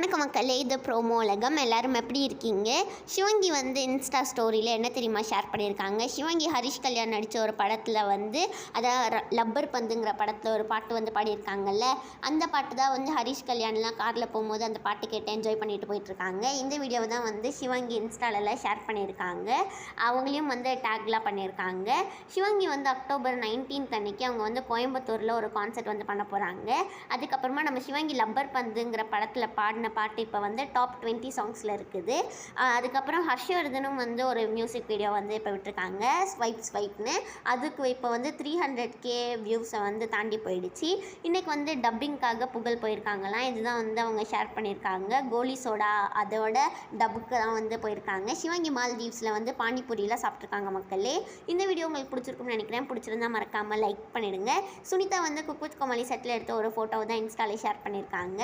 வணக்கம் மக்களே, இது ப்ரோமோ உலகம். எல்லோரும் எப்படி இருக்கீங்க? சிவங்கி வந்து இன்ஸ்டா ஸ்டோரியில் என்ன தெரியுமா ஷேர் பண்ணியிருக்காங்க? சிவங்கி ஹரிஷ் கல்யாண் நடித்த ஒரு படத்தில் வந்து அதாவது லப்பர் பந்துங்கிற படத்தில் ஒரு பாட்டு வந்து பாடியிருக்காங்கல்ல, அந்த பாட்டு தான் வந்து ஹரிஷ் கல்யாண்லாம் காரில் போகும்போது அந்த பாட்டு கேட்டு என்ஜாய் பண்ணிட்டு போயிட்டுருக்காங்க. இந்த வீடியோவை தான் வந்து சிவங்கி இன்ஸ்டாலெல்லாம் ஷேர் பண்ணியிருக்காங்க. அவங்களையும் வந்து டேக்லாம் பண்ணியிருக்காங்க. சிவங்கி வந்து அக்டோபர் 19 அன்னைக்கு அவங்க வந்து கோயம்புத்தூரில் ஒரு கான்சர்ட் வந்து பண்ண போகிறாங்க. அதுக்கப்புறமா நம்ம சிவங்கி லப்பர் பந்துங்கிற படத்தில் பாடின பாட்டு இப்போ வந்து டாப் 20 சாங்ஸில் இருக்குது. அதுக்கப்புறம் ஹர்ஷவர்தனும் வந்து ஒரு மியூசிக் வீடியோ வந்து இப்போ விட்டுருக்காங்க, ஸ்வைப்னு. அதுக்கு இப்போ வந்து 300K வியூஸை வந்து தாண்டி போயிடுச்சு. இன்றைக்கி வந்து டப்பிங்காக புகழ் போயிருக்காங்களாம். இதுதான் வந்து அவங்க ஷேர் பண்ணியிருக்காங்க. கோலி சோடா அதோட டப்புக்கு தான் வந்து போயிருக்காங்க. சிவங்கி மால்தீவ்ஸில் வந்து பானிபூரியெலாம் சாப்பிட்ருக்காங்க மக்களே. இந்த வீடியோ உங்களுக்கு பிடிச்சிருக்கும்னு நினைக்கிறேன். பிடிச்சிருந்தா மறக்காமல் லைக் பண்ணிவிடுங்க. சுனிதா வந்து குக் வித் கோமாளி செட்டில் எடுத்த ஒரு ஃபோட்டோவை தான் இன்ஸ்டாலே ஷேர் பண்ணியிருக்காங்க.